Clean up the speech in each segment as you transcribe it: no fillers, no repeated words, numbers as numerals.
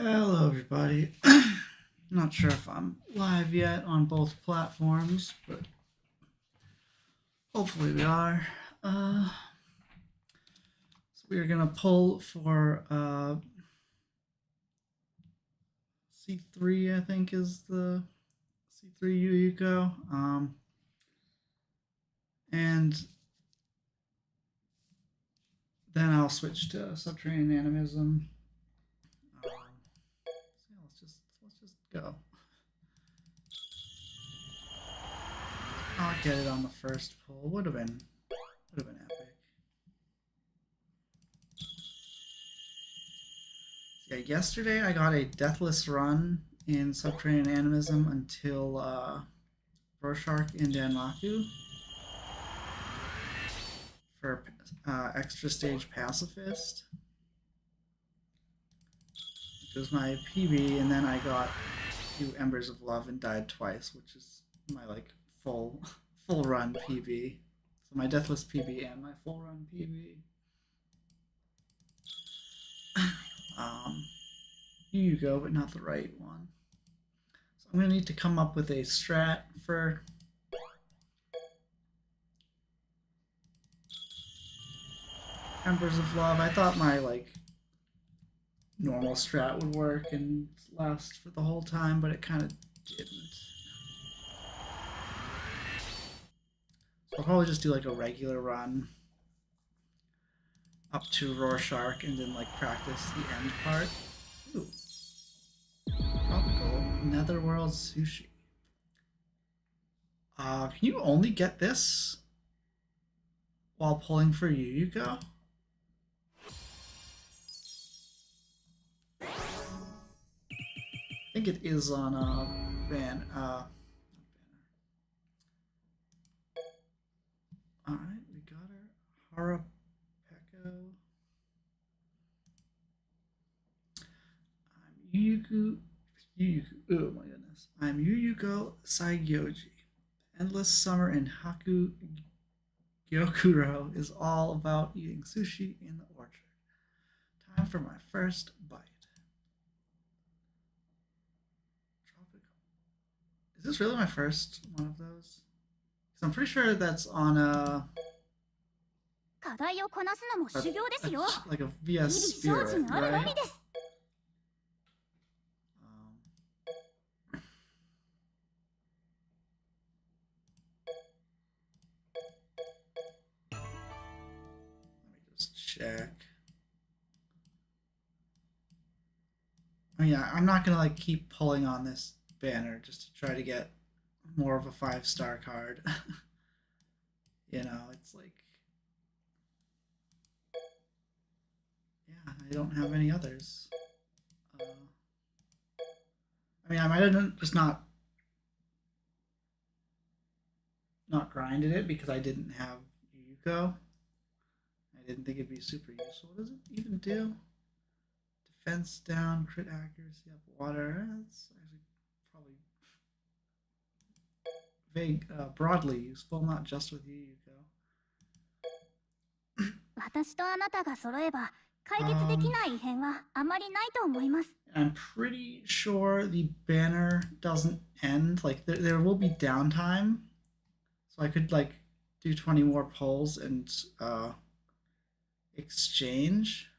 Hello, everybody. Not sure if I'm live yet on both platforms, but hopefully we are. So we're gonna pull for C3. I think is the C3 Yuyuko, and then I'll switch to Subterranean animism. So let's just go. I'll get it on the first pull. Would have been epic. Yeah, yesterday I got a deathless run in Subterranean animism until Rorsharch and Damnaku for extra stage Pacifist. It was my PB, and then I got a few Embers of Love and died twice, which is my full run PB. So my deathless PB and my full run PB. Yuyuko, but not the right one. So I'm gonna need to come up with a strat for Embers of Love. I thought my normal strat would work and last for the whole time, but it kind of didn't. So I'll probably just do a regular run up to Rorsharch and then practice the end part. Ooh. Tropical Netherworld Sushi. Can you only get this while pulling for Yuyuko? I think it is on ban. Alright, we got her. Harapeko. I'm Yuyuko. Oh my goodness. I'm Yuyuko Saigyoji. Endless summer in Haku Gyokuro is all about eating sushi in the orchard. Time for my first bite. Tropical. Is this really my first one of those? Because I'm pretty sure that's on a VS Spirit, right? Check. Oh yeah, I'm not gonna keep pulling on this banner just to try to get more of a 5-star card. You know, it's yeah, I don't have any others. I mean, I might have just not grinded it because I didn't have Yuyuko. I didn't think it'd be super useful. What does it even do? Defense down, crit accuracy up, water. That's actually probably vague, broadly useful, not just with Yuyuko. I'm pretty sure the banner doesn't end. There will be downtime, so I could do 20 more pulls and exchange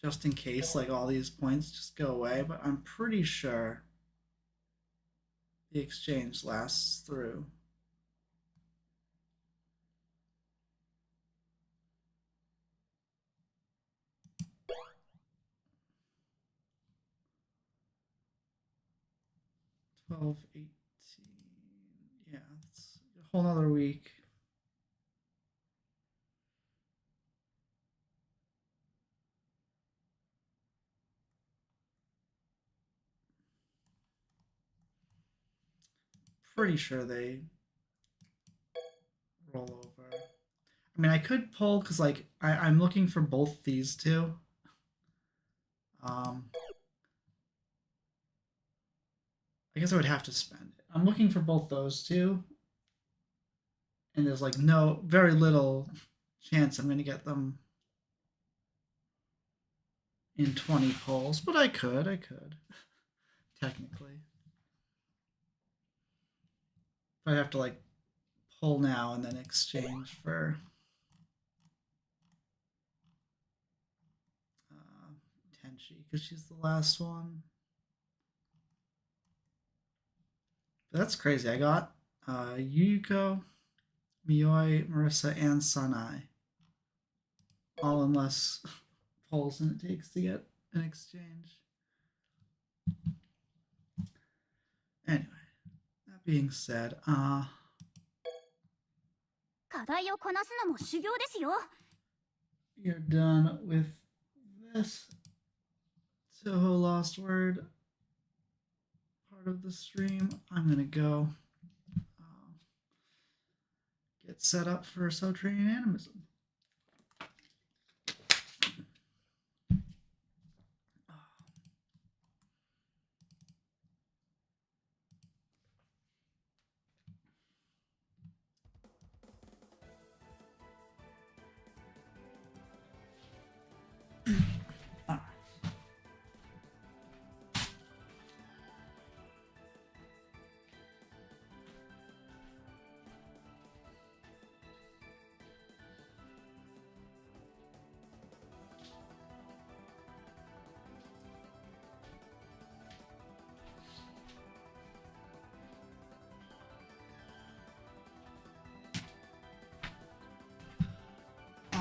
just in case all these points just go away, but I'm pretty sure the exchange lasts through. $12, $18, yeah, it's a whole nother week. Pretty sure they roll over. I mean, I could pull because I'm looking for both these two. I guess I would have to spend it. I'm looking for both those two, and there's very little chance I'm gonna get them in 20 polls, but I could technically. I'd have to like pull now and then exchange for Tenchi because she's the last one. But that's crazy. I got Yuyuko, Miyoi, Marissa, and Sanae all in less polls than it takes to get an exchange. Anyway, that being said, you're done with this Touhou Lost Word part of the stream. I'm gonna go get set up for Subterranean animism.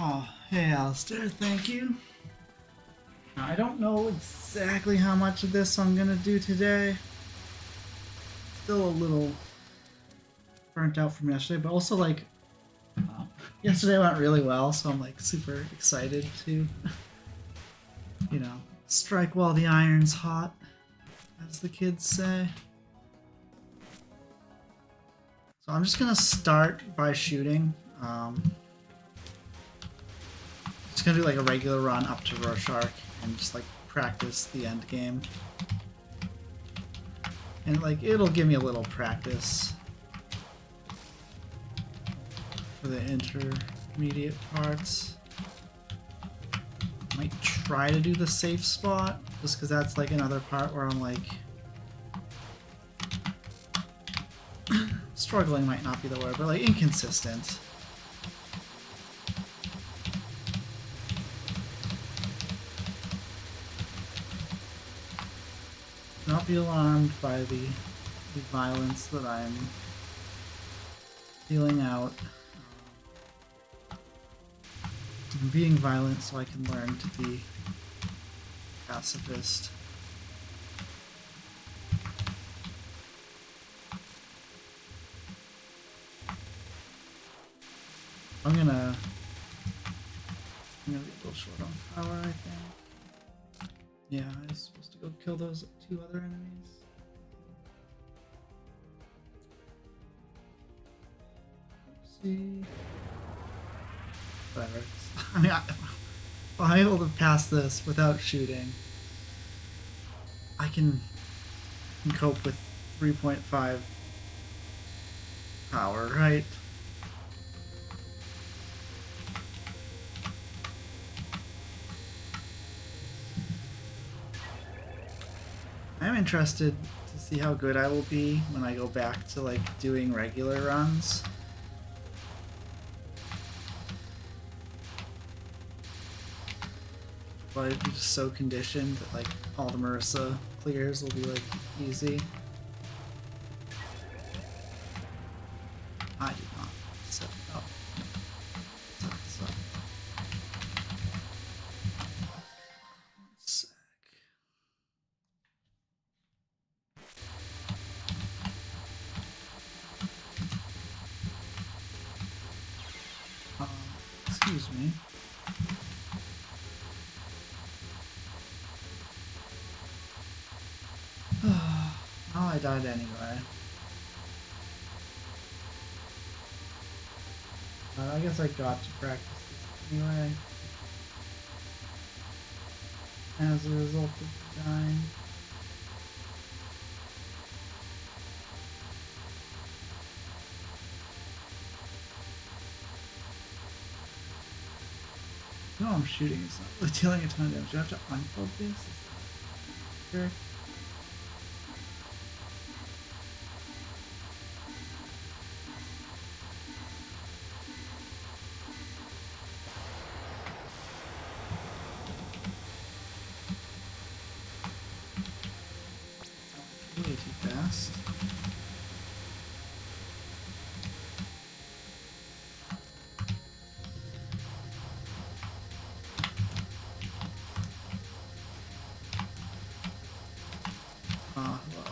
Oh, hey Alistair, thank you. Now, I don't know exactly how much of this I'm gonna do today. Still a little burnt out from yesterday, but also like yesterday went really well, so I'm like super excited to, you know, strike while the iron's hot, as the kids say. So I'm just gonna start by shooting. Just gonna do like a regular run up to Rorsharch and just like practice the end game. And like it'll give me a little practice for the intermediate parts. Might try to do the safe spot just because that's like another part where I'm like struggling might not be the word, but like inconsistent. Not be alarmed by the violence that I'm feeling out. I'm being violent so I can learn to be pacifist. I'm gonna be a little short on power, I think. Yeah, I was supposed to go kill those two other enemies. Oopsie. Whatever. I mean, if I'm able to pass this without shooting, I can cope with 3.5 power, right? I'm interested to see how good I will be when I go back to like doing regular runs. But I'd be just so conditioned that like all the Marissa clears will be like easy. I do not set it up. Set this up. One sec. Excuse me. Oh, I died anyway. I guess I got to practice this anyway. As a result of dying. No, I'm shooting. It's not really dealing a ton of damage. Do I have to unfocus? Sure. Way too fast. Ah, well.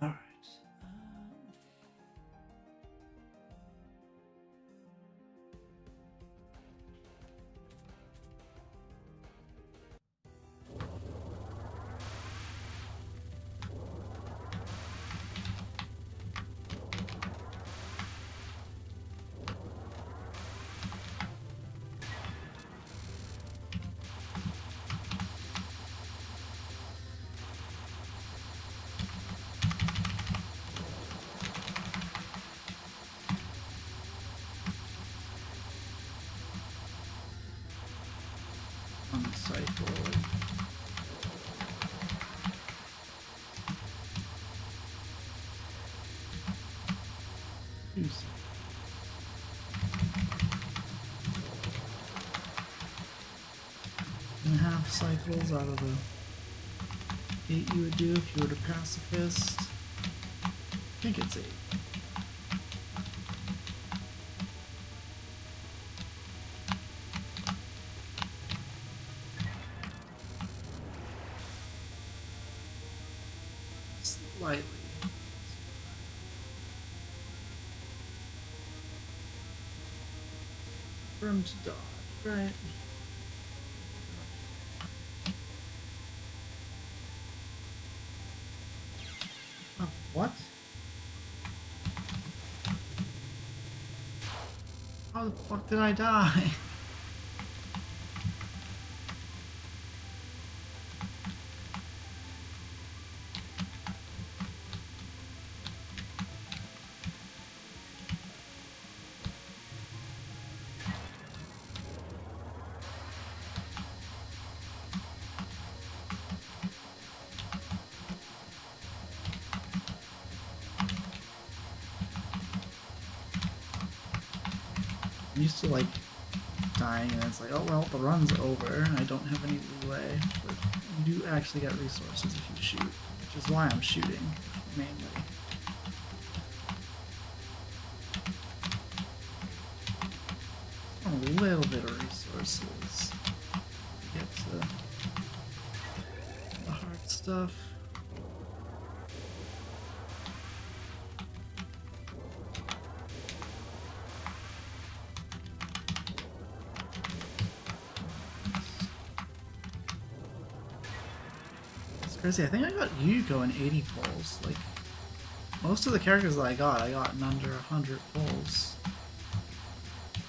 All right. On the cycle. And half cycles out of the 8 you would do if you were to pacifist. I think it's 8. Slightly. For him to dodge, right? Oh, what? How the fuck did I die? I'm used to like dying and it's like, oh well, the run's over and I don't have any leeway, but you do actually get resources if you shoot, which is why I'm shooting, mainly. A little bit of resources to get to the hard stuff. Crazy. I think I got Yuyuko in 80 pulls. Like, most of the characters that I got in under 100 pulls.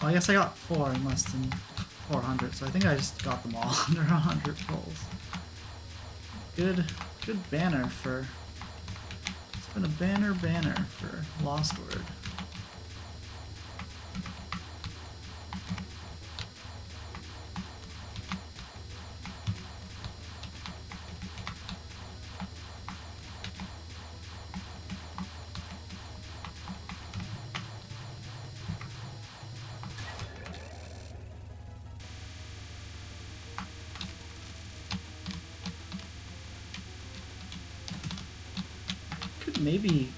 Well, I guess I got 4 in less than 400, so I think I just got them all under 100 pulls. Good banner for... It's been a banner for Lost Word. Maybe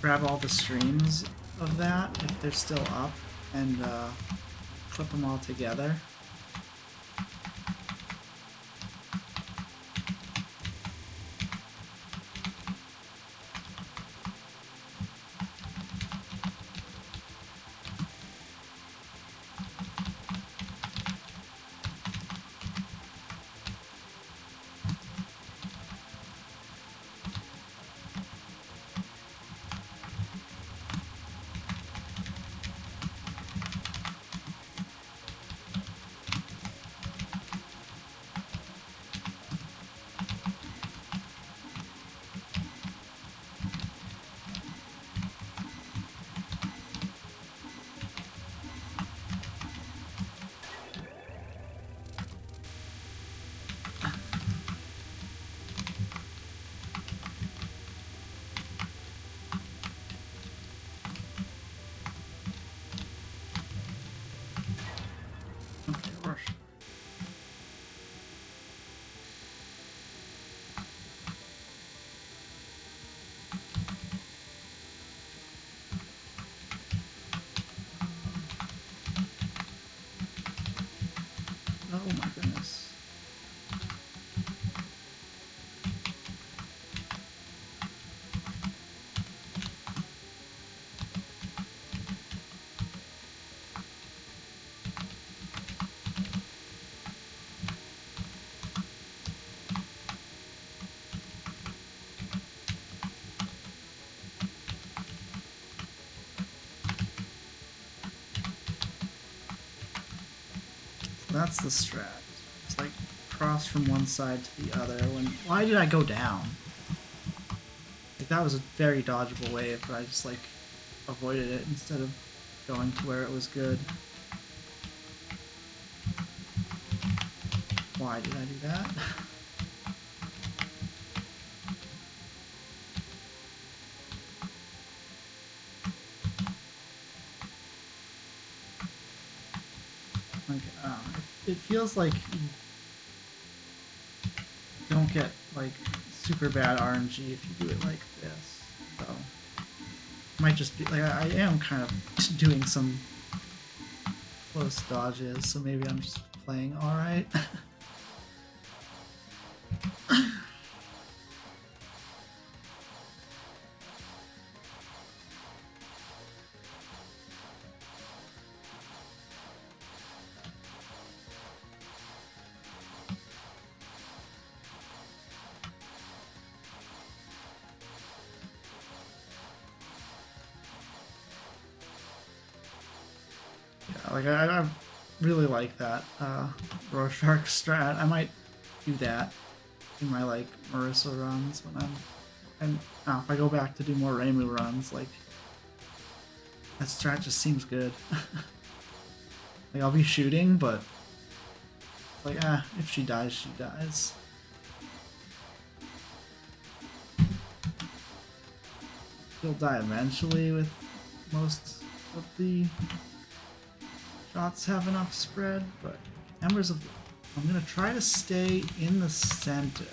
grab all the streams of that if they're still up and put them all together. Okay, Rorschach. Oh my goodness. That's the strat. It's like cross from one side to the other. Why did I go down? Like that was a very dodgeable wave, but I just like avoided it instead of going to where it was good. Why did I do that? Like, it feels like you don't get like super bad RNG if you do it like this. So it might just be like I am kind of doing some close dodges, so maybe I'm just playing all right. Like I really like that Rorsharch strat. I might do that in my like Marissa runs when if I go back to do more Reimu runs, like that strat just seems good. Like I'll be shooting, but like if she dies, she dies. She'll die eventually with most of the shots have enough spread, but Embers of... I'm gonna try to stay in the center.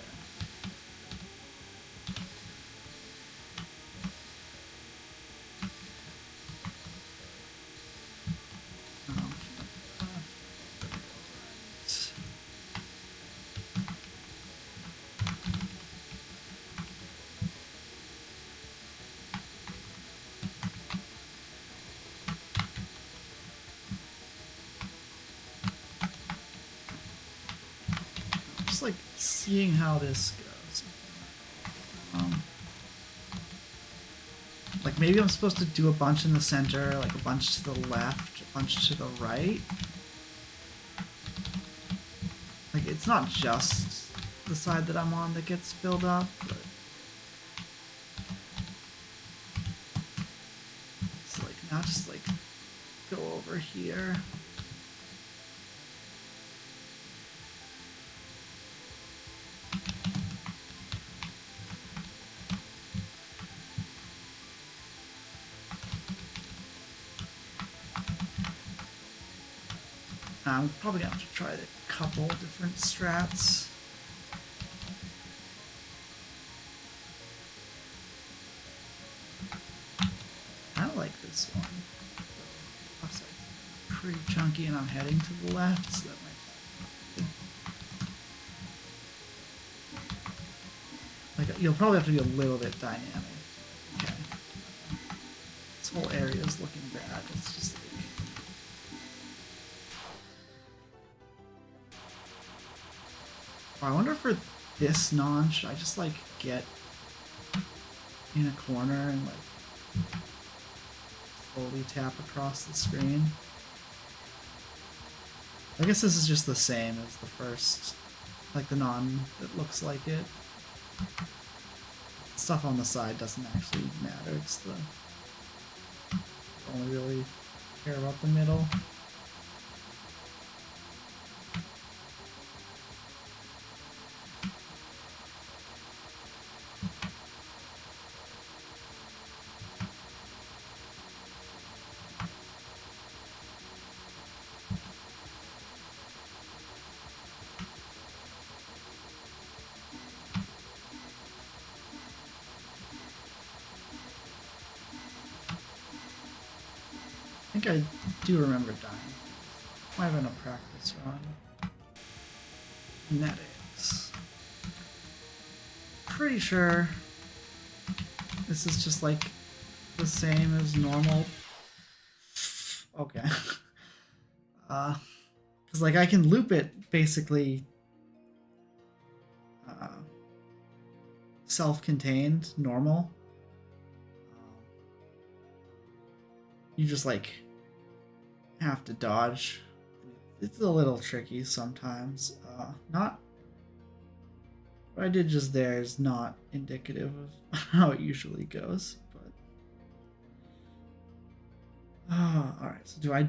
Like seeing how this goes. Like maybe I'm supposed to do a bunch in the center, like a bunch to the left, a bunch to the right. Like it's not just the side that I'm on that gets filled up, but it's like now just like go over here. I'm probably gonna have to try a couple different strats. I like this one. Upside's pretty chunky and I'm heading to the left, so that might be like you'll probably have to be a little bit dynamic. Okay. This whole area is looking bad. It's just like I wonder if for this non should I just like get in a corner and like slowly tap across the screen. I guess this is just the same as the first, like the non that looks like it. Stuff on the side doesn't actually matter. It's the only really care about the middle. I think I do remember dying. Might have been a practice run. Genetics. Pretty sure this is just like the same as normal. Okay. Because like I can loop it basically self-contained, normal. You just like have to dodge. It's a little tricky sometimes. Not what I did just there is not indicative of how it usually goes, but alright, so do I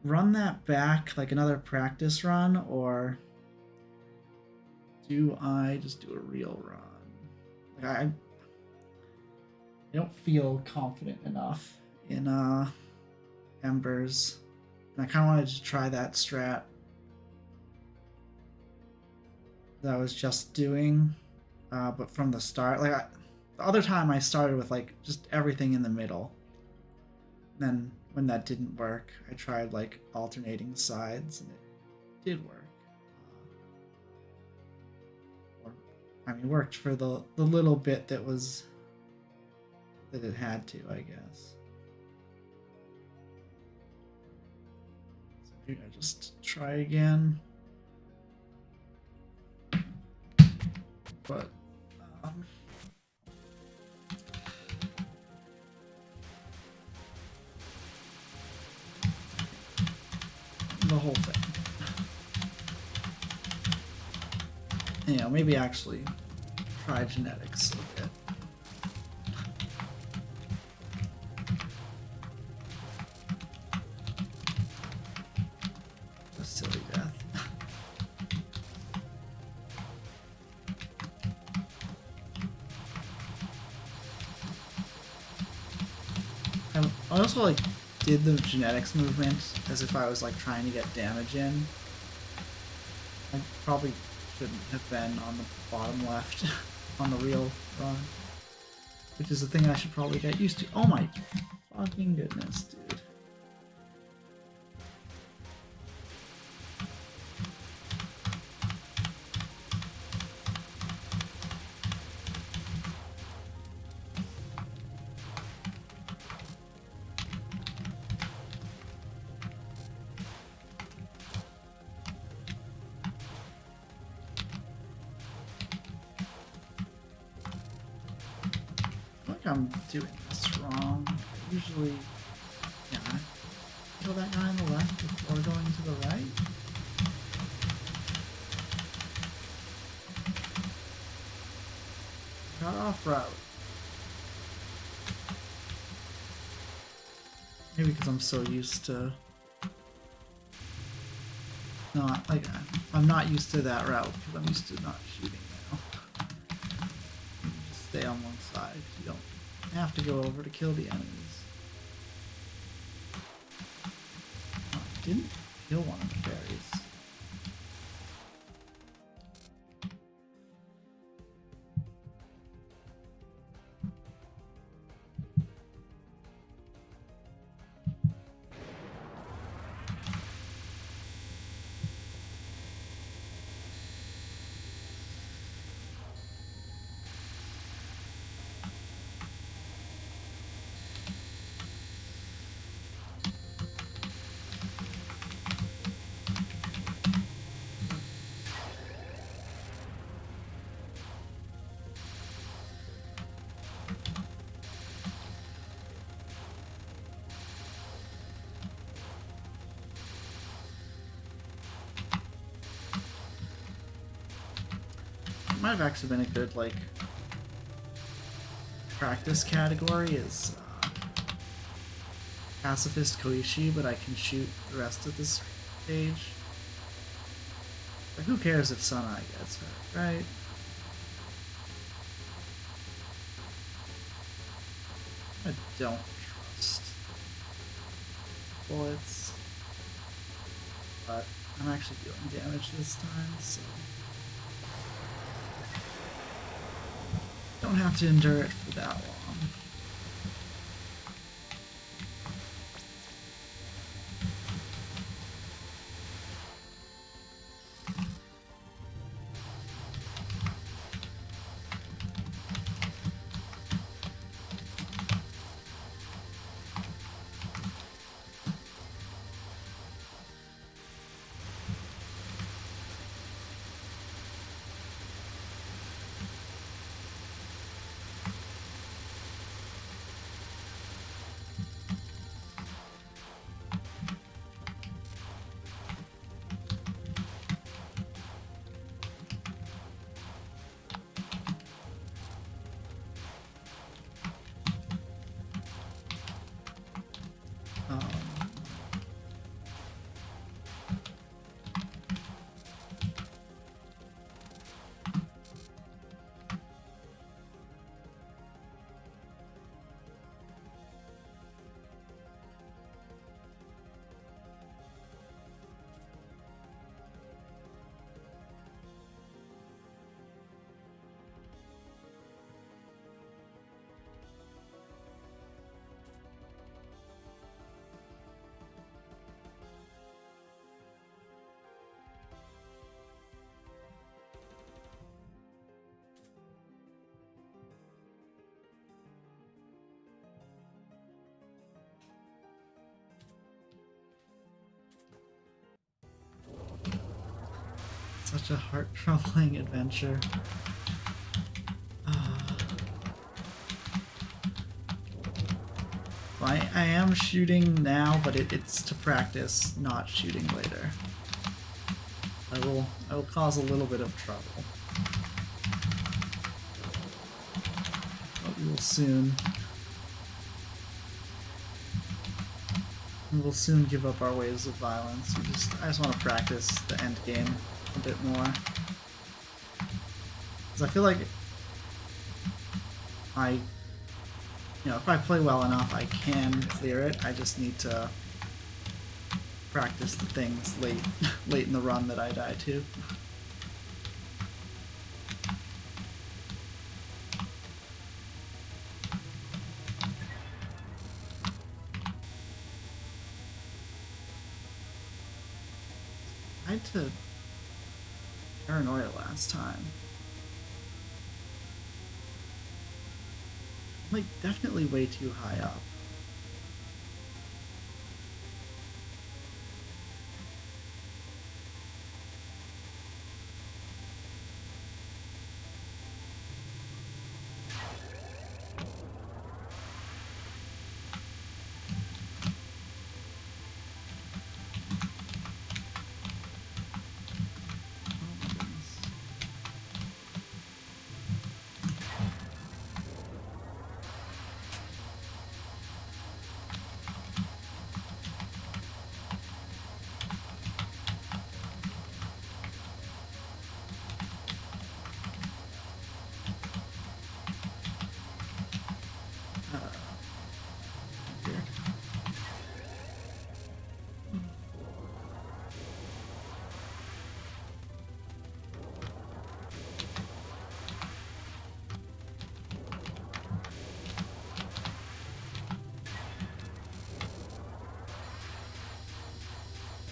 run that back like another practice run, or do I just do a real run? Like I don't feel confident enough in Embers, and I kind of wanted to try that strat that I was just doing, but from the start. Like the other time I started with like just everything in the middle. And then when that didn't work, I tried like alternating sides, and it did work. I mean, worked for the little bit that it had to, I guess. So maybe I just try again. But the whole thing. You know, maybe actually try genetics a bit. A silly death. I also like did the genetics movement as if I was like trying to get damage in. I probably shouldn't have been on the bottom left on the real run, which is a thing I should probably get used to. Oh my fucking goodness, dude. I'm doing this wrong. Usually, yeah, kill that guy on the left before going to the right. Cut off route. Maybe because I'm so used to not, like, I'm not used to that route because I'm used to not shooting now. You just stay on one side. You don't have to go over to kill the enemies. Oh, I didn't kill one of the fairies. might have actually been a good, like, practice category is Pacifist Koishi, but I can shoot the rest of this stage. Like, who cares if Sanae gets hurt, right? I don't trust bullets, but I'm actually dealing damage this time, so don't have to endure it for that long. Such a heart-troubling adventure. Well, I am shooting now, but it's to practice not shooting later. I will cause a little bit of trouble. But we will soon give up our ways of violence. I just want to practice the end game a bit more. Because I feel like if I play well enough, I can clear it. I just need to practice the things late in the run that I die to. I had to paranoia last time. Like, definitely way too high up.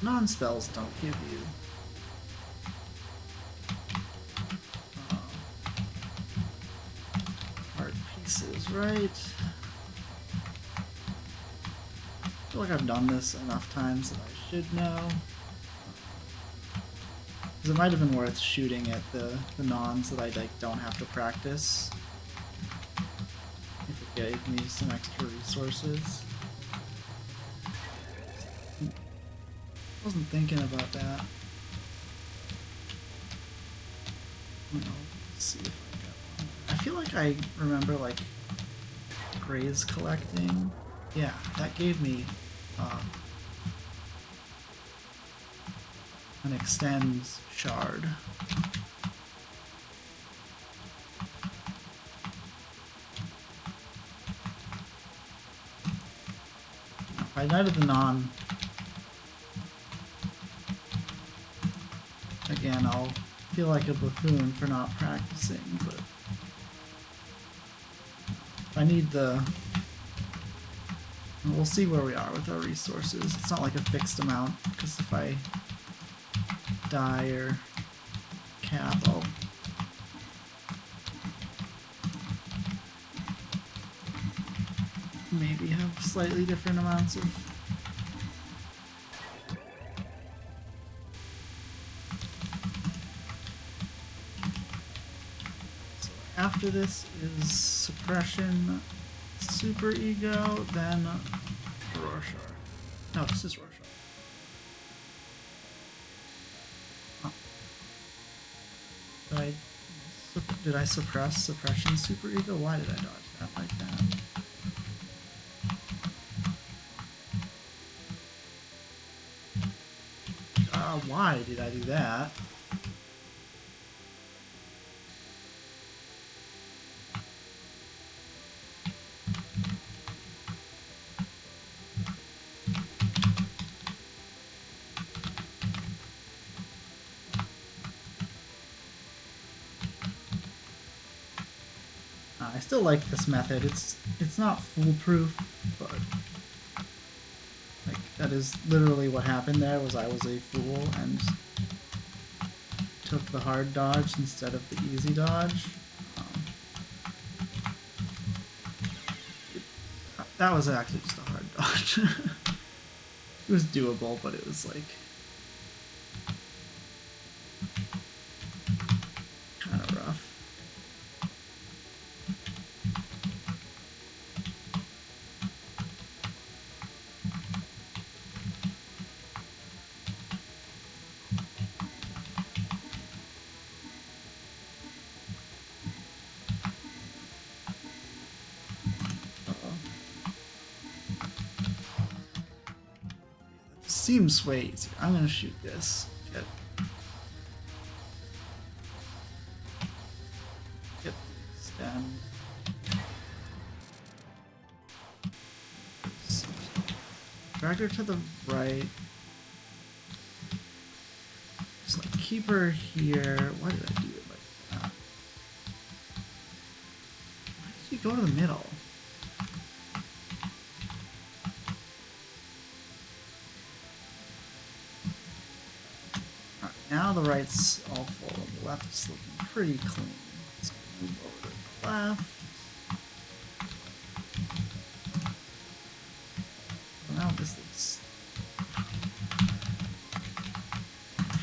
Non-spells don't give you hard pieces, right? I feel like I've done this enough times that I should know. Because it might have been worth shooting at the nons that I don't have to practice. If it gave me some extra resources. Wasn't thinking about that. No, Let's see if I got one. I feel like I remember like Graze collecting. Yeah, that gave me an extends shard. By Night of the Non, again, I'll feel like a buffoon for not practicing, but I need the... We'll see where we are with our resources. It's not like a fixed amount, because if I die or cap, I'll maybe have slightly different amounts of... So after this is Suppression, Super Ego, then Rorsharch. No, this is Rorsharch. Oh. Did I suppress Suppression, Super Ego? Why did I dodge that like that? Why did I do that? I still like this method. It's not foolproof, but like that is literally what happened there. Was I was a fool and took the hard dodge instead of the easy dodge. That was actually just a hard dodge. It was doable, but it was like kind of rough. Seems way easier. I'm gonna shoot this. Get extend. Drag her to the right. Just like keep her here. Why did I do it like that? Why did you go to the middle? Now the right's all full, the left's looking pretty clean. Let's move over to the left. Well, now this looks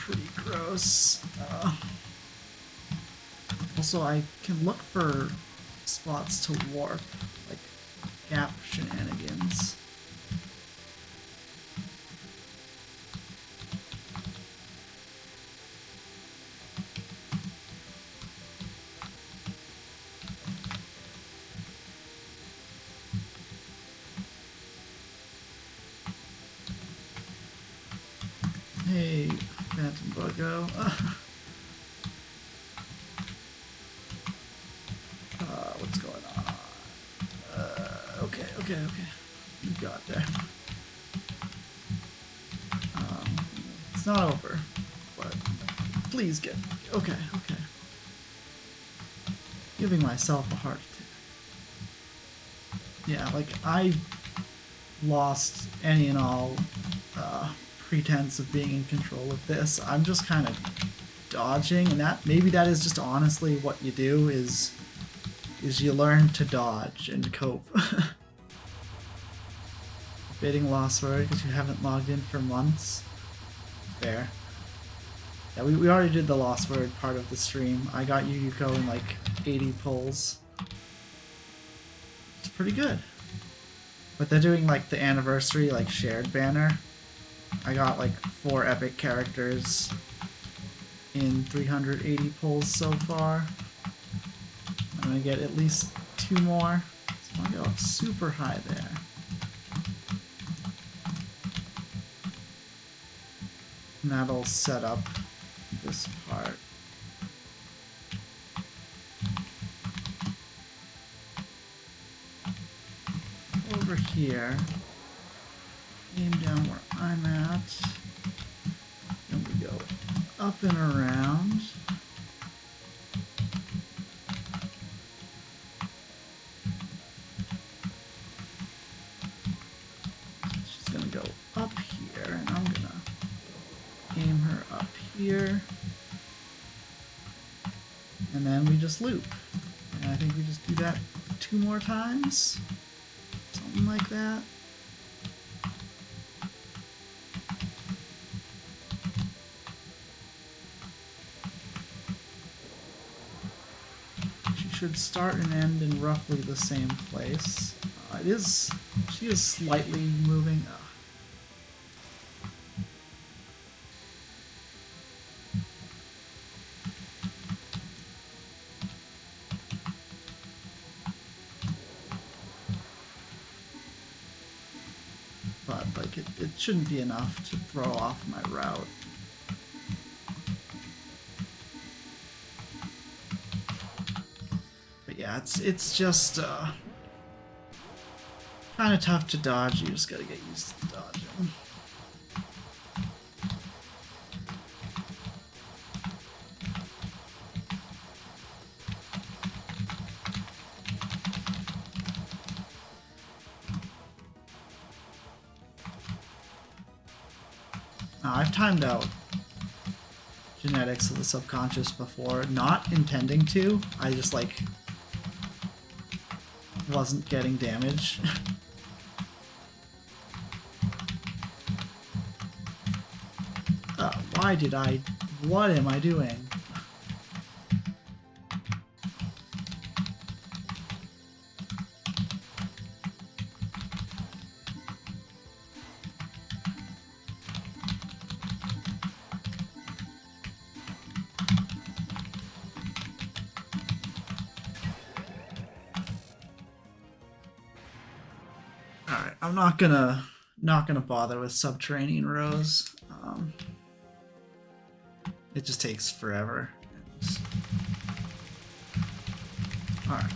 pretty gross. Also, I can look for spots to warp, like gap shenanigans. Hey, Phantom Buggo. What's going on? Okay. You got there. It's not over, but please get. Okay. Giving myself a heart attack. Yeah, like I lost any and all pretense of being in control of this. I'm just kind of dodging, and maybe that is just honestly what you do is you learn to dodge and cope. Bidding Lost Word because you haven't logged in for months. Fair. Yeah, we already did the Lost Word part of the stream. I got Yuyuko in like 80 pulls. It's pretty good. But they're doing like the anniversary like shared banner. I got like 4 epic characters in 380 pulls so far. I'm gonna get at least 2 more. So I'm gonna go super high there. And that'll set up this part. Over here, aim down where I'm at, and we go up and around. She's gonna go up here, and I'm gonna aim her up here, and then we just loop. And I think we just do that 2 more times. Something like that. She should start and end in roughly the same place. She is slightly moving. But like it shouldn't be enough to throw off my route. But yeah, it's just kind of tough to dodge. You just gotta get used to dodging. I've timed out genetics of the subconscious before, not intending to. I just like wasn't getting damage. What am I doing? Alright, I'm not gonna bother with Subterranean rows. It just takes forever. Alright.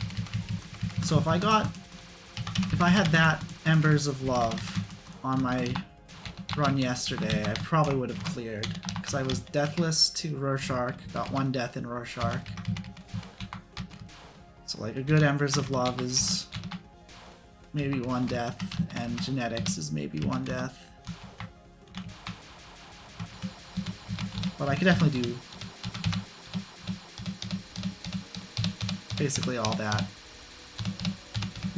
So if I had that Embers of Love on my run yesterday, I probably would have cleared. Because I was deathless to Rorsharch, got 1 death in Rorsharch. So like a good Embers of Love is maybe 1 death, and genetics is maybe 1 death. But I could definitely do basically all that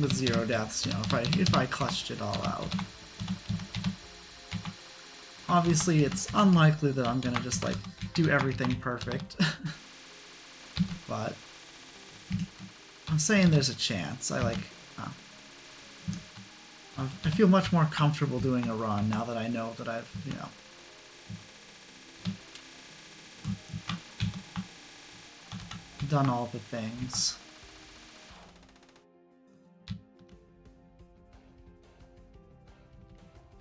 with 0 deaths, you know, if I clutched it all out. Obviously, it's unlikely that I'm gonna just like do everything perfect, but I'm saying there's a chance. I feel much more comfortable doing a run now that I know that I've, you know, done all the things.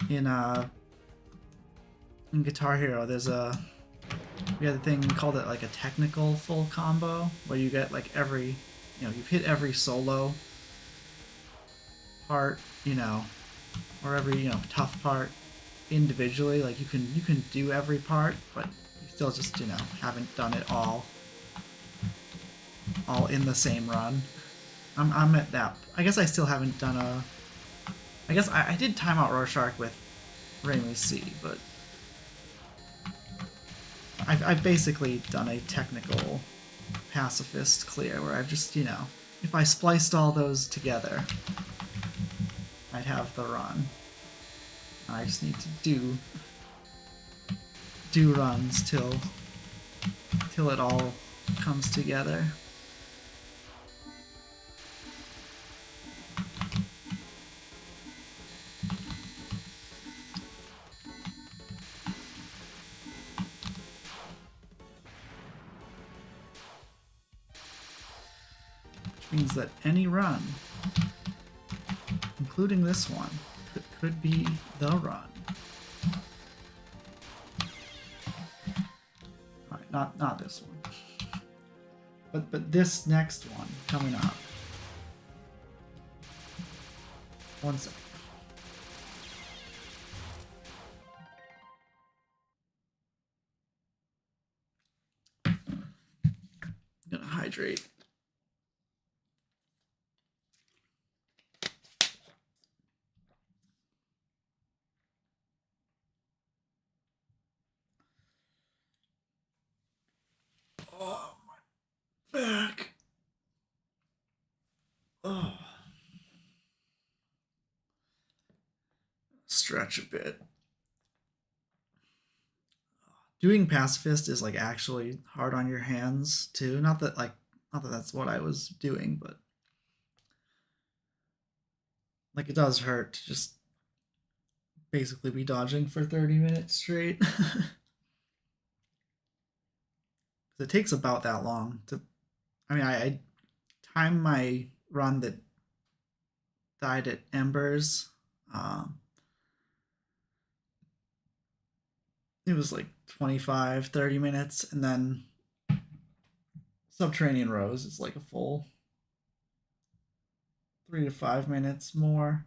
In Guitar Hero, we had a thing, we called it like a technical full combo, where you get like you've hit every solo part, you know, or every, you know, tough part individually. Like you can do every part, but you still just, you know, haven't done it all in the same run. I'm at that. I guess I still haven't done I guess I did time out Rorsharch with Reimu C, but I've basically done a technical pacifist clear where I've just, you know, if I spliced all those together, I'd have the run. I just need to do runs till it all comes together. which means that any run, including this one, could be the run. All right, not this one, but this next one coming up. One second. I'm gonna hydrate. Oh, my back. Oh. Stretch a bit. Doing Pacifist is like actually hard on your hands too. Not that that's what I was doing, but like it does hurt to just basically be dodging for 30 minutes straight. It takes about that long to. I mean, I timed my run that died at Embers. It was like 25, 30 minutes, and then Subterranean Rose is like a full 3 to 5 minutes more.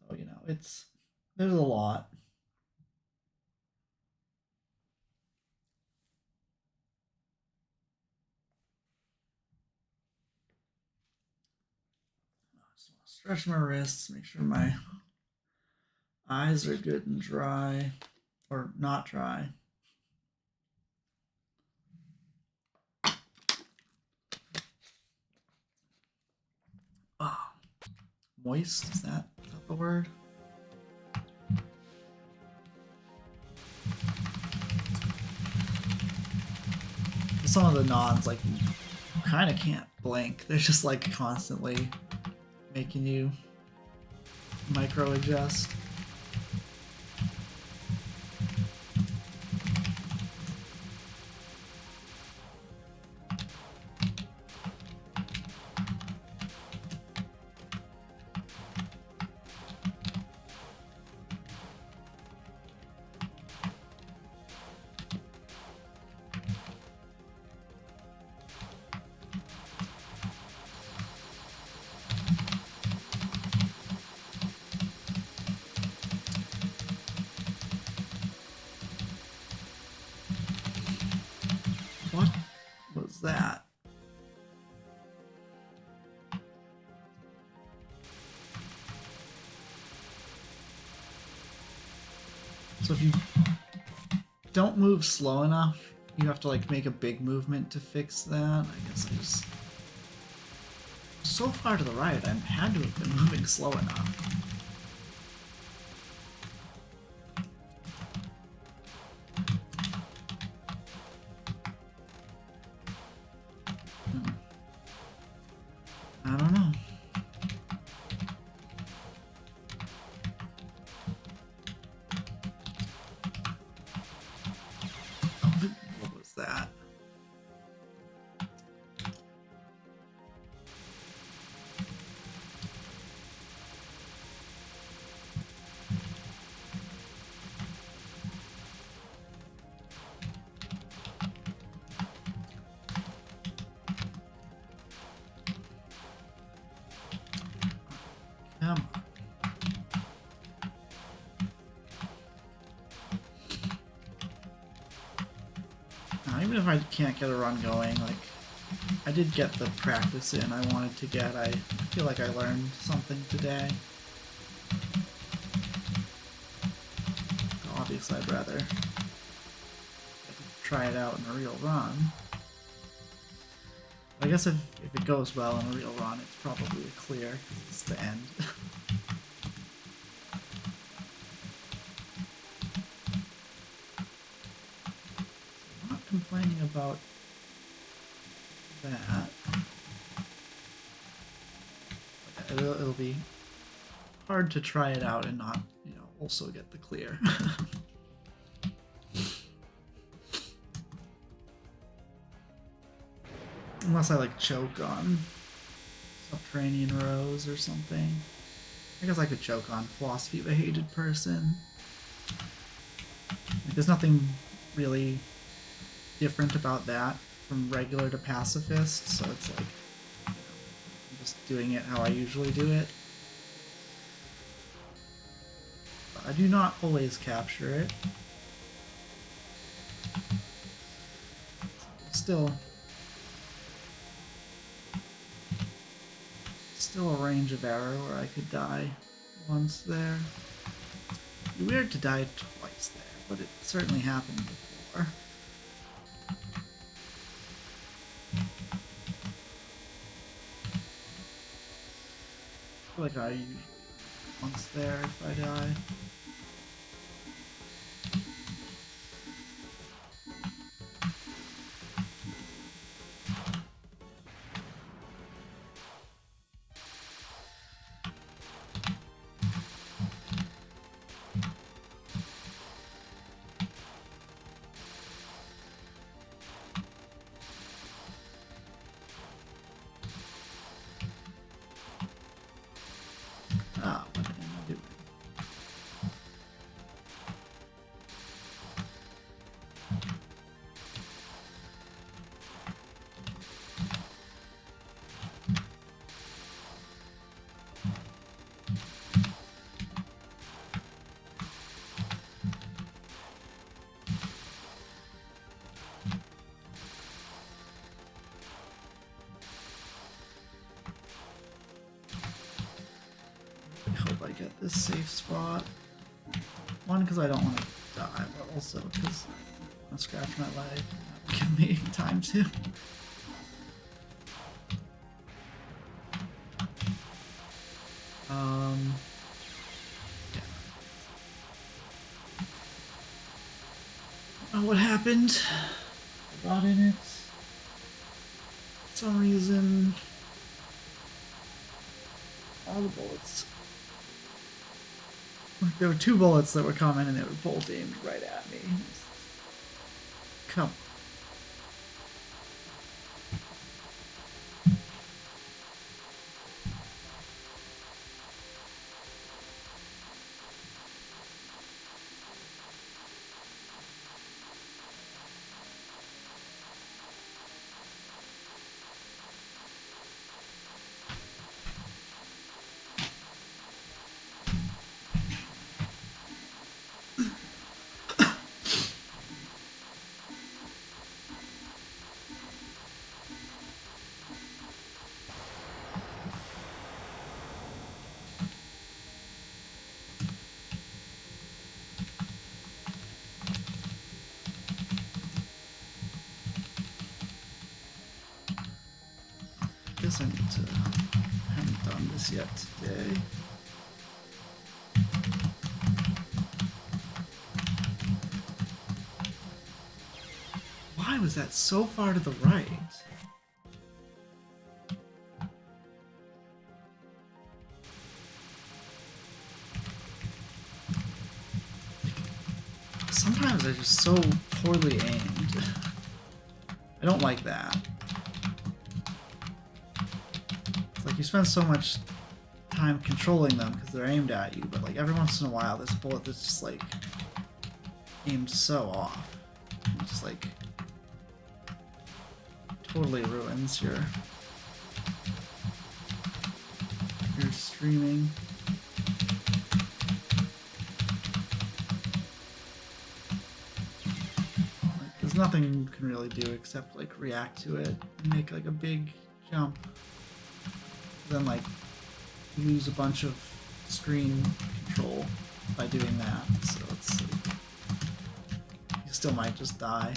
So, you know, there's a lot. I just want to stretch my wrists, make sure my eyes are good and dry, or not dry. Oh, moist, is that the word? Some of the nons, like, you kind of can't blink. They're just like constantly making you micro adjust. What was that? So if you don't move slow enough, you have to like make a big movement to fix that. I guess I just so far to the right, I had to have been moving slow enough. I don't know. What was that? Come on. Now, even if I can't get a run going, like, I did get the practice in I wanted to get. I feel like I learned something today. Obviously, I'd rather try it out in a real run. I guess if it goes well in a real run, it's probably a clear, because it's the end. I'm not complaining about that. It'll be hard to try it out and not, you know, also get the clear. Unless I like choke on Subterranean Rose or something. I guess I could choke on Philosophy of a Hated Person. Like, there's nothing really different about that from regular to Pacifist, so it's like I'm just doing it how I usually do it. But I do not always capture it. Still a range of error where I could die once there. It'd be weird to die twice there, but it certainly happened before. I feel like I usually once there if I die. What am I doing? I hope I get this safe spot. One, because I don't want to die, but also because I want to scratch my leg. That would give me time to. Yeah. I don't know what happened. I got in it. For some reason, all the bullets. There were 2 bullets that were coming and they were both aimed right at me. Come on. I guess I need to. I haven't done this yet today. Why was that so far to the right? Sometimes they're just so poorly aimed. I don't like that. It's like you spend so much time controlling them because they're aimed at you, but like every once in a while this bullet that's just like aimed so off. It just like totally ruins your streaming. Like, there's nothing you can really do except like react to it and make like a big jump. Then like lose a bunch of screen control by doing that. So it's like, you still might just die.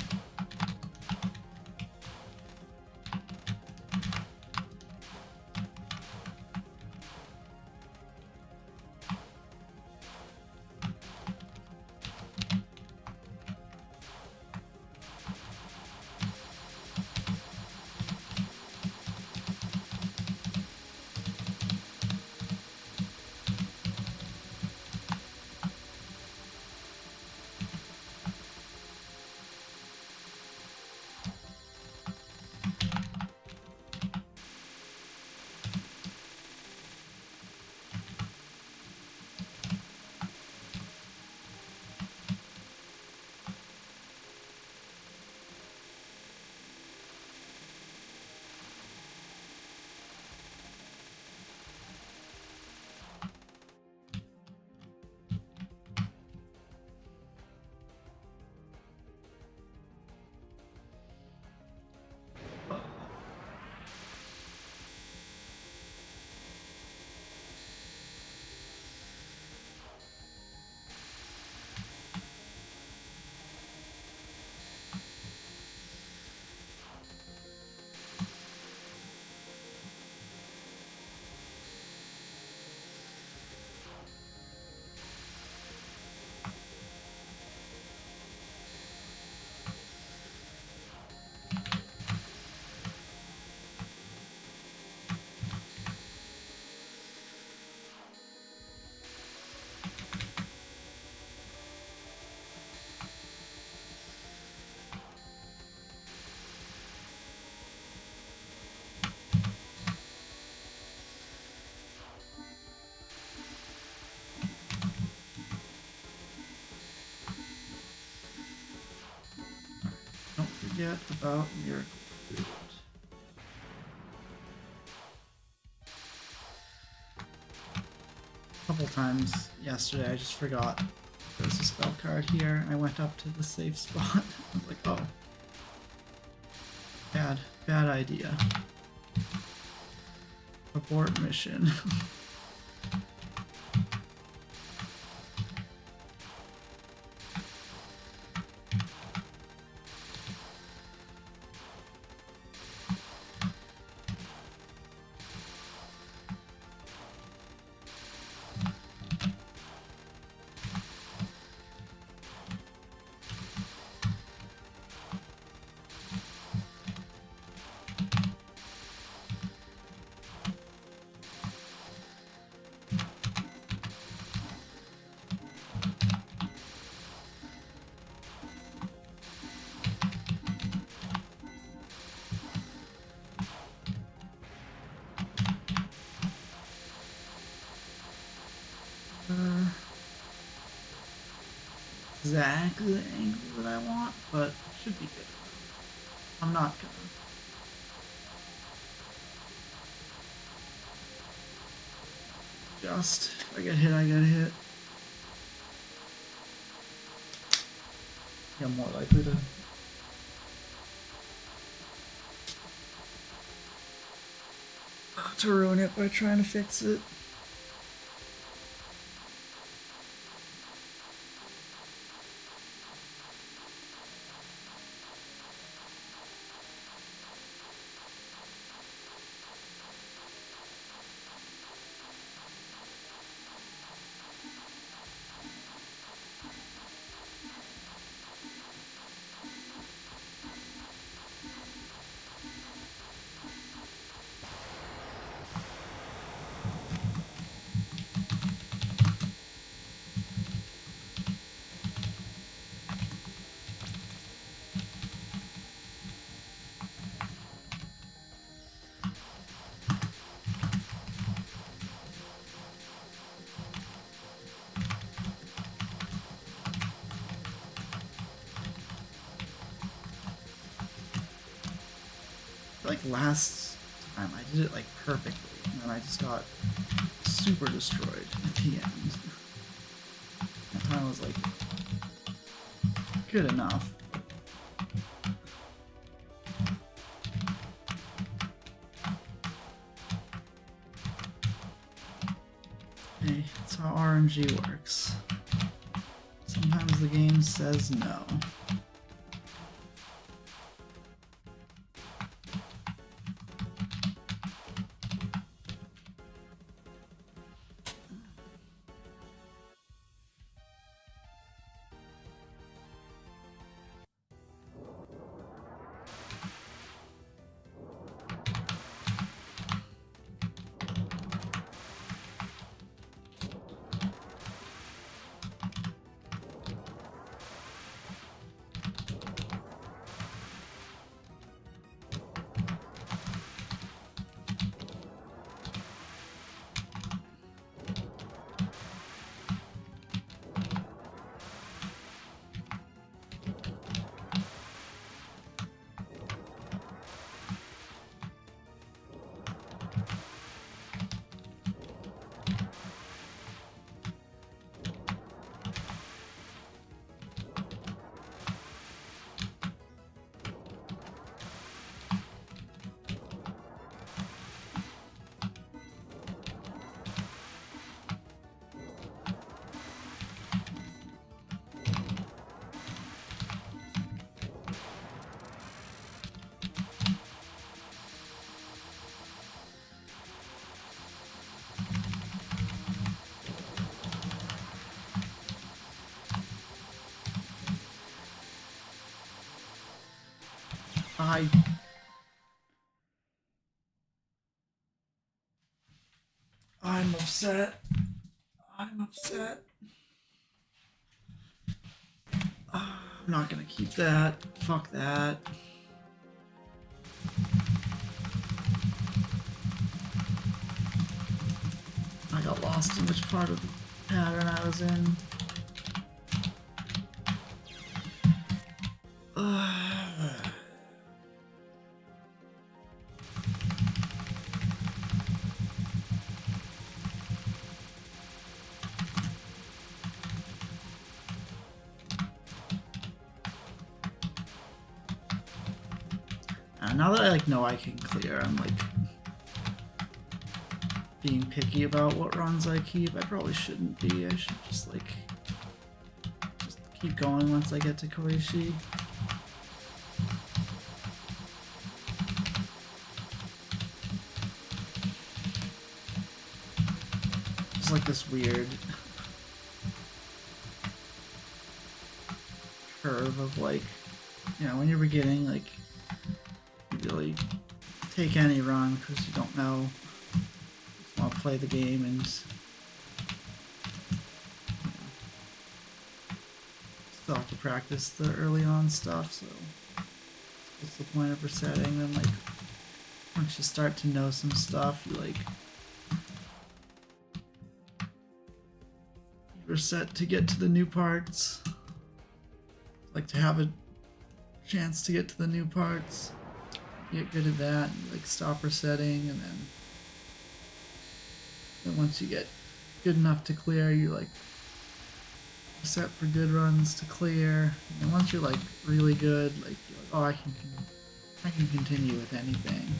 forget about miracle fruit. A couple times yesterday I just forgot there's a spell card here. I went up to the safe spot. I was like, oh. Bad idea. Abort mission. Exactly the angle that I want, but should be good. I'm not gonna. Just, if I get hit, I get hit. Yeah, I'm more likely to ruin it by trying to fix it. Like last time I did it like perfectly and then I just got super destroyed at the end. That time was like good enough. Hey, that's how RNG works. Sometimes the game says no. I'm upset. I'm upset. I'm not gonna keep that. Fuck that. I got lost in which part of the pattern I was in. Now that I like know I can clear, I'm like being picky about what runs I keep. I probably shouldn't be. I should just like keep going once I get to Koishi. It's like this weird curve of like, you know, when you're beginning, like you really take any run because you don't know. You want to play the game and still have to practice the early on stuff. So what's the point of resetting? Then like once you start to know some stuff, you like reset to get to the new parts. Like to have a chance to get to the new parts. You get good at that, and like stop resetting, and then once you get good enough to clear, you like reset for good runs to clear. And once you're like really good, like you're like, oh, I can continue with anything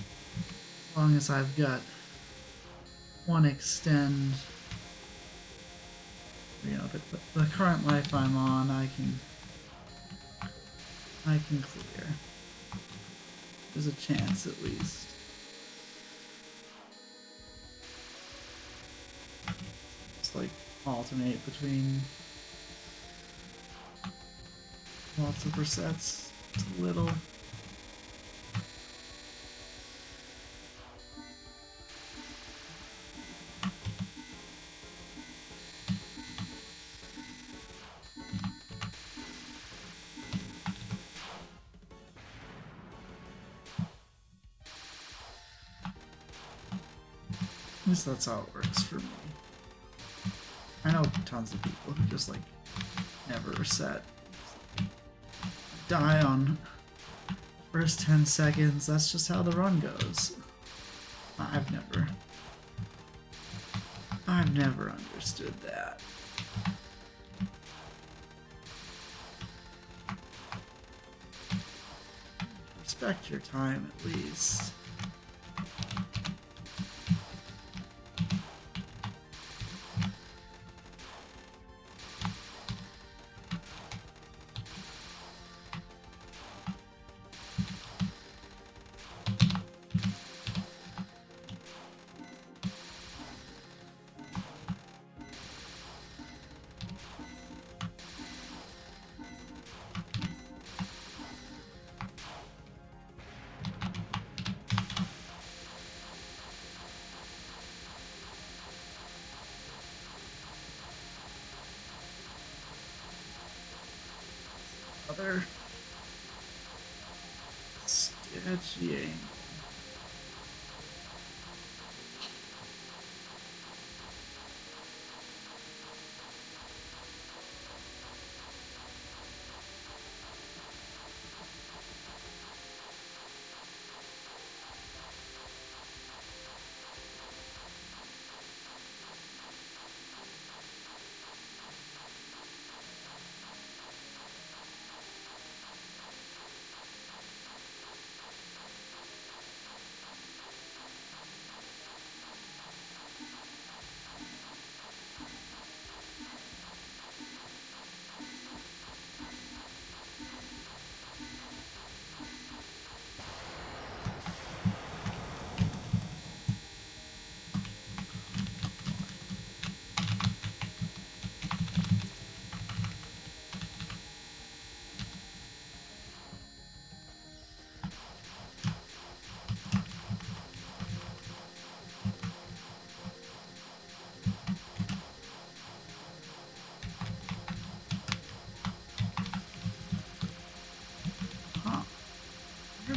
as long as I've got one extend. You know, the current life I'm on, I can clear. There's a chance at least. Just like alternate between lots of resets to little. At least that's how it works for me. I know tons of people who just like never reset. Die on first 10 seconds. That's just how the run goes. I've never understood that. Respect your time at least. Other sketchy angle.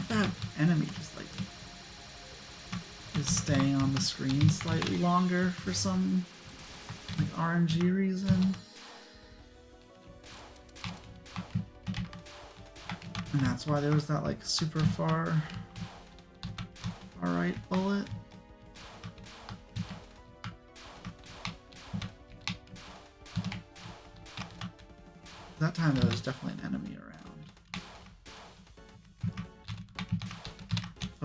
That enemy just like is staying on the screen slightly longer for some like RNG reason, and that's why there was that like super far right bullet. That time there was definitely an enemy around.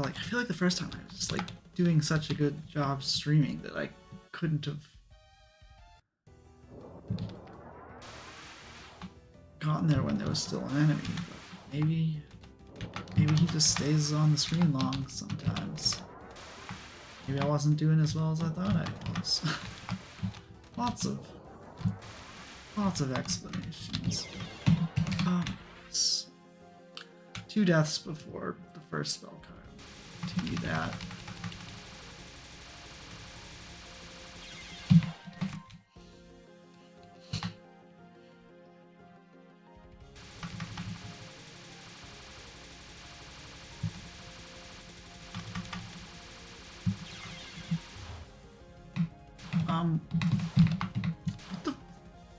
But like, I feel like the first time I was just like doing such a good job streaming that I couldn't have gotten there when there was still an enemy. But maybe he just stays on the screen long sometimes. Maybe I wasn't doing as well as I thought I was. Lots of explanations. Yes. 2 deaths before the first spell card. Continue that.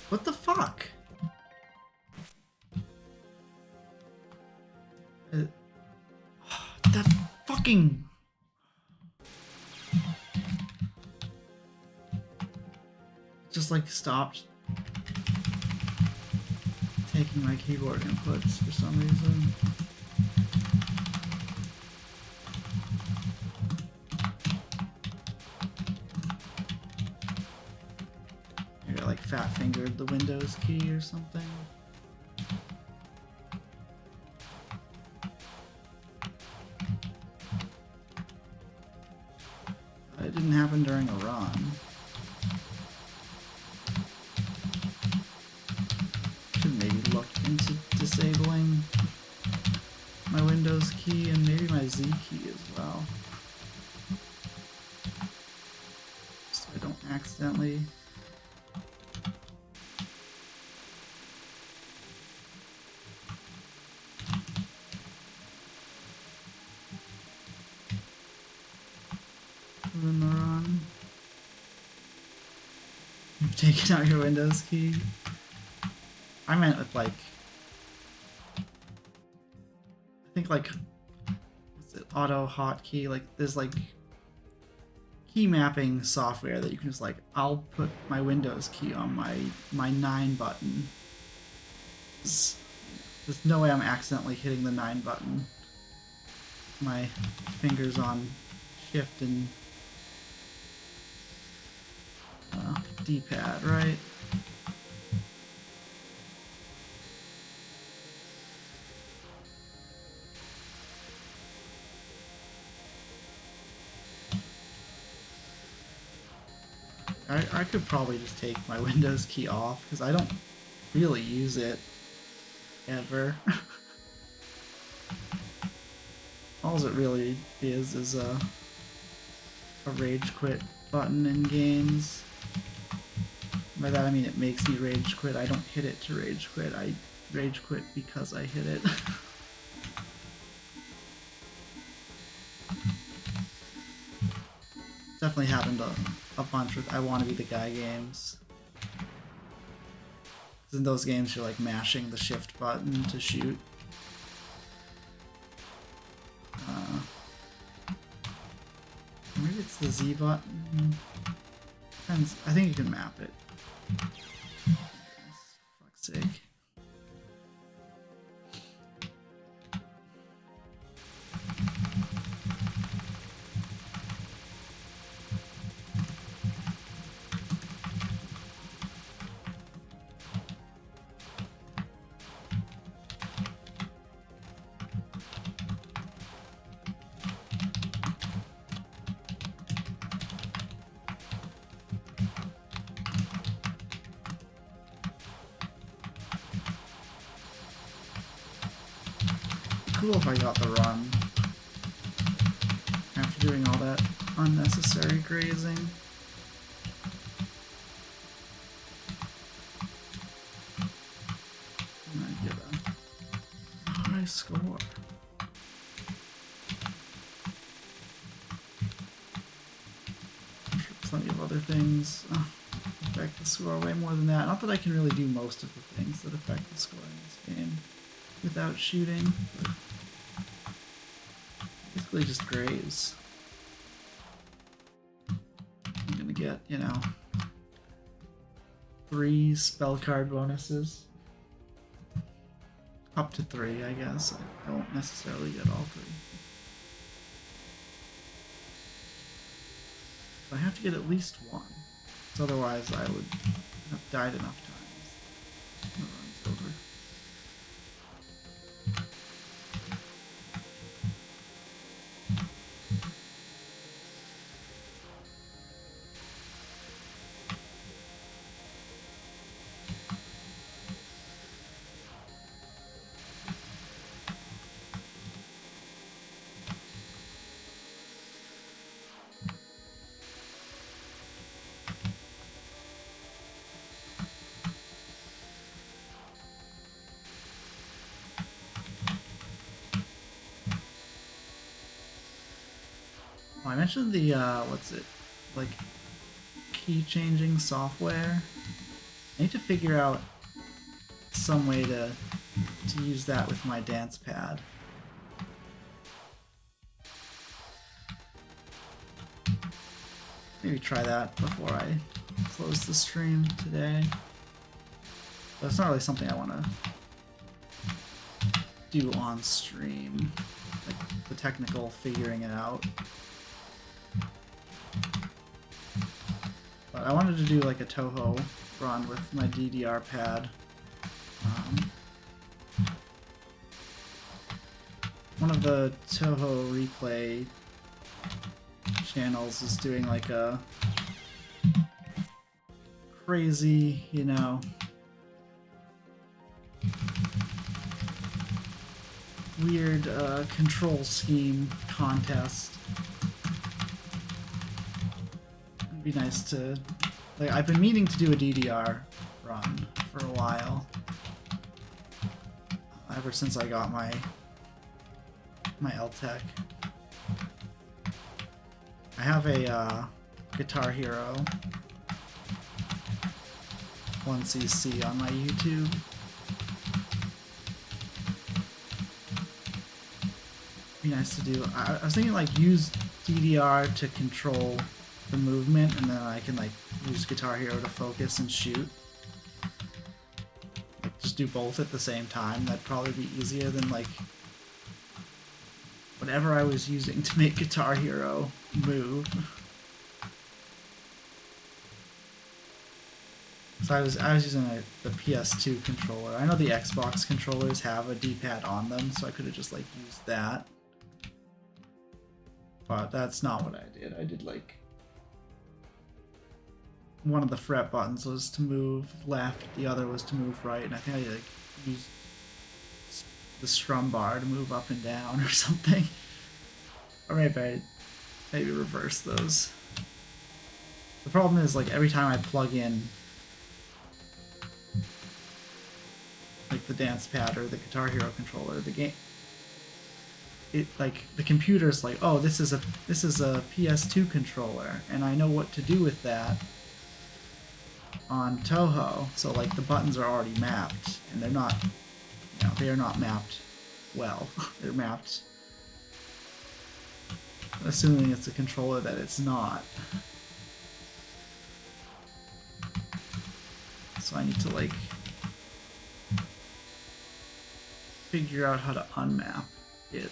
What the fuck? That fucking... Just like stopped taking my keyboard inputs for some reason. Maybe I like fat fingered the Windows key or something. It didn't happen during a run. Should maybe look into disabling my Windows key and maybe my Z key as well. So I don't accidentally... in the run. You've taken out your Windows key. I meant with like, I think like, what's it, auto hotkey, like there's like key mapping software that you can just like, I'll put my Windows key on my 9 button. There's no way I'm accidentally hitting the 9 button. My fingers on shift and D-pad, right? I could probably just take my Windows key off because I don't really use it ever. All it really is a rage quit button in games. By that I mean it makes me rage quit. I don't hit it to rage quit. I rage quit because I hit it. Definitely happened a bunch with I Want to Be the Guy games. Because in those games you're like mashing the shift button to shoot. Maybe it's the Z button. Depends. I think you can map it. Fuck's sake. Cool if I got the run after doing all that unnecessary grazing. And I get a high score. I'm sure plenty of other things affect the score way more than that. Not that I can really do most of the things that affect the score in this game without shooting, but basically just graze. I'm gonna get, you know, 3 spell card bonuses. Up to 3, I guess. I won't necessarily get all 3. But I have to get at least one. So otherwise I would have died enough times. The run's over. Oh, I mentioned the, what's it, like, key changing software. I need to figure out some way to use that with my dance pad. Maybe try that before I close the stream today. But it's not really something I want to do on stream, like the technical figuring it out. But I wanted to do like a Touhou run with my DDR pad. One of the Touhou replay channels is doing like a crazy, you know, weird control scheme contest. It'd be nice to, like, I've been meaning to do a DDR run for a while, ever since I got my LTech. I have a Guitar Hero 1cc on my YouTube. Be nice to do. I was thinking like use DDR to control the movement, and then I can like use Guitar Hero to focus and shoot. Like just do both at the same time. That'd probably be easier than like whatever I was using to make Guitar Hero move. So I was using the PS2 controller. I know the Xbox controllers have a D-pad on them, so I could have just like used that. But that's not what I did. I did like one of the fret buttons was to move left, the other was to move right, and I think I like used the strum bar to move up and down or something. Or maybe reverse those. The problem is like every time I plug in like the dance pad or the Guitar Hero controller, the game, it like the computer's like, oh, this is a PS2 controller, and I know what to do with that on Touhou. So like the buttons are already mapped, and they're not, you know, they are not mapped well. They're mapped assuming it's a controller that it's not. So I need to like figure out how to unmap it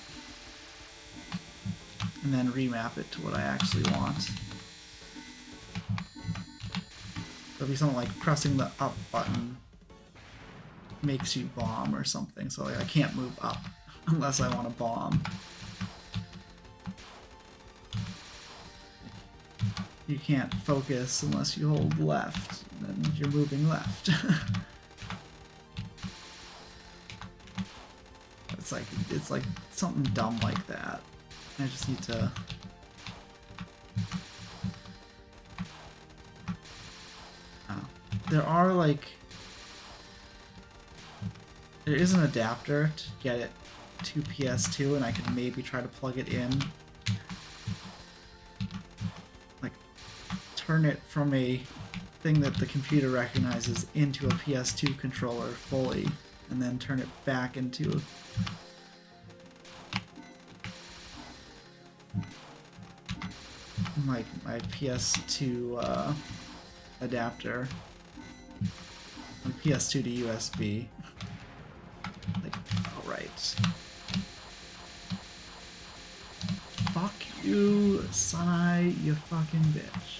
and then remap it to what I actually want. It'll be something like pressing the up button makes you bomb or something, so like I can't move up unless I want to bomb. You can't focus unless you hold left, and then you're moving left. It's like something dumb like that. I just need to there is an adapter to get it to PS2, and I could maybe try to plug it in, like turn it from a thing that the computer recognizes into a PS2 controller fully, and then turn it back into like my PS2 adapter, from PS2 to USB. Like, alright. Fuck you. You, Sanae, you fucking bitch.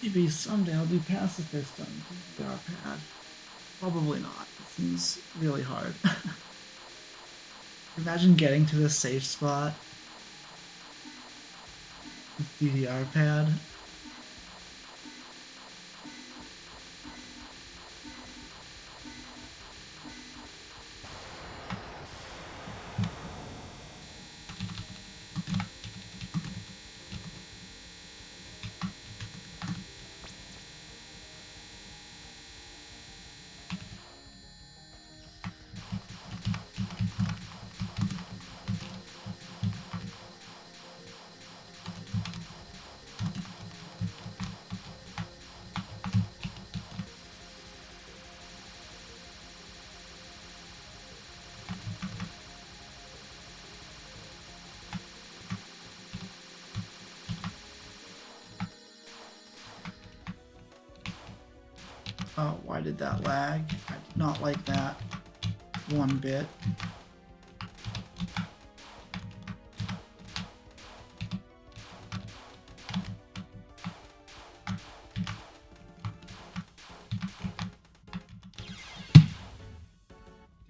Maybe someday I'll be pacifist on DDR pad. Probably not. It seems really hard. Imagine getting to the safe spot with DDR pad. Oh, why did that lag? I did not like that one bit.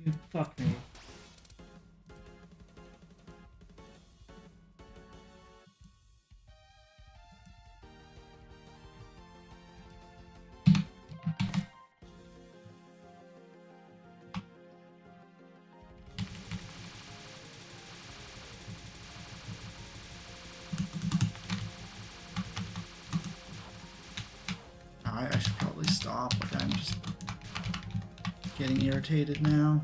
Dude, fuck me. I should probably stop. Like, I'm just getting irritated now.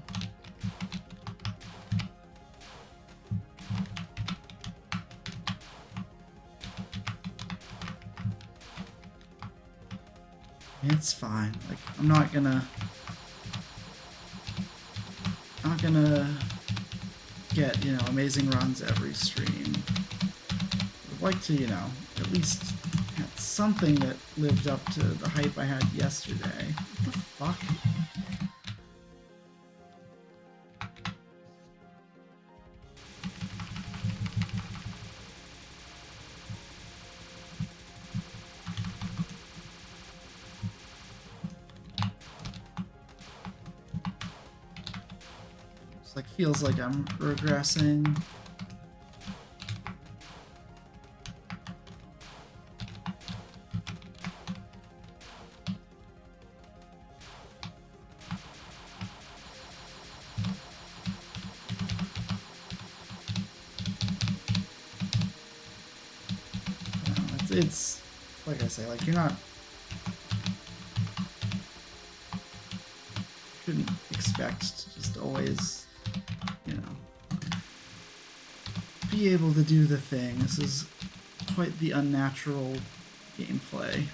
It's fine. Like, I'm not gonna get, you know, amazing runs every stream. I'd like to, you know, at least have something that lived up to the hype I had yesterday. What the fuck? It's like, feels like I'm regressing. It's like I say, like, you're not, shouldn't expect to just always, you know, be able to do the thing. This is quite the unnatural gameplay.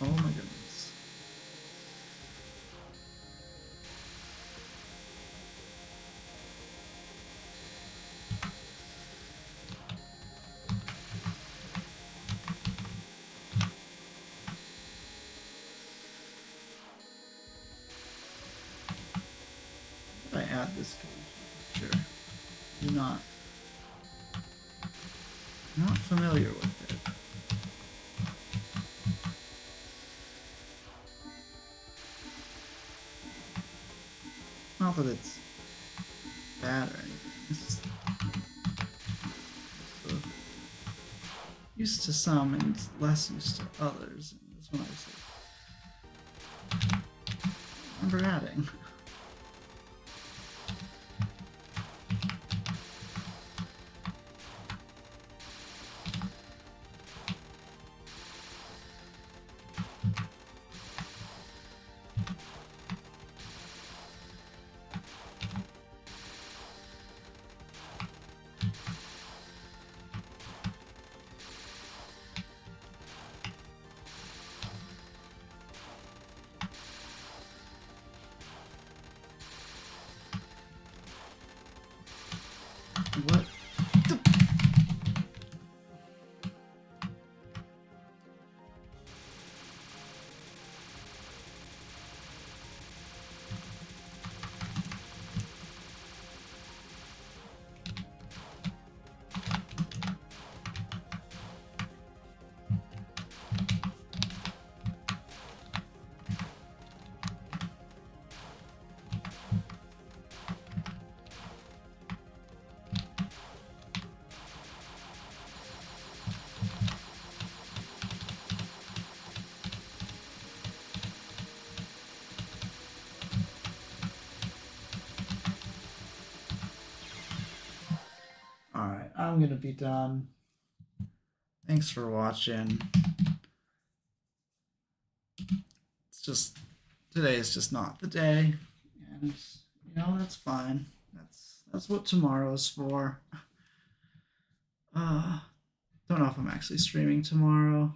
Oh my goodness. If I add this to the picture, you're not familiar with it. not that it's bad or anything. It's just used to some and less used to others. And that's when I say, remember adding. What? Alright, I'm gonna be done. Thanks for watching. It's just, today is just not the day, and you know, that's fine. That's what tomorrow is for. Don't know if I'm actually streaming tomorrow.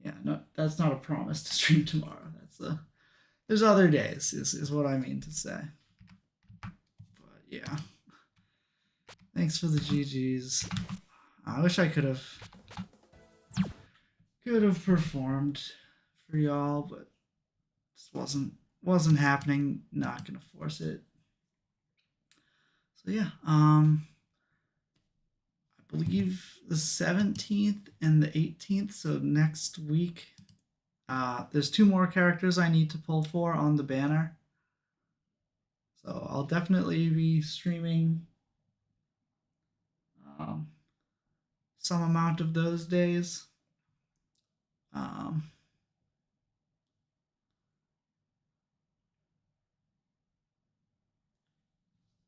Yeah, no, that's not a promise to stream tomorrow. There's other days is what I mean to say. But yeah. Thanks for the GGs. I wish I could have performed for y'all, but just wasn't happening. Not gonna force it. So yeah, I believe the 17th and the 18th, so next week, there's 2 more characters I need to pull for on the banner. So I'll definitely be streaming some amount of those days.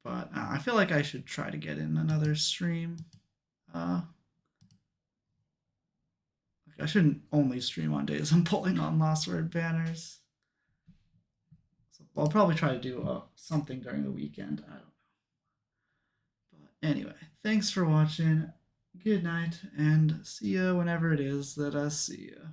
But I feel like I should try to get in another stream. I shouldn't only stream on days I'm pulling on Lost Word banners. So I'll probably try to do something during the weekend. I don't know. But anyway, thanks for watching. Good night, and see ya whenever it is that I see ya.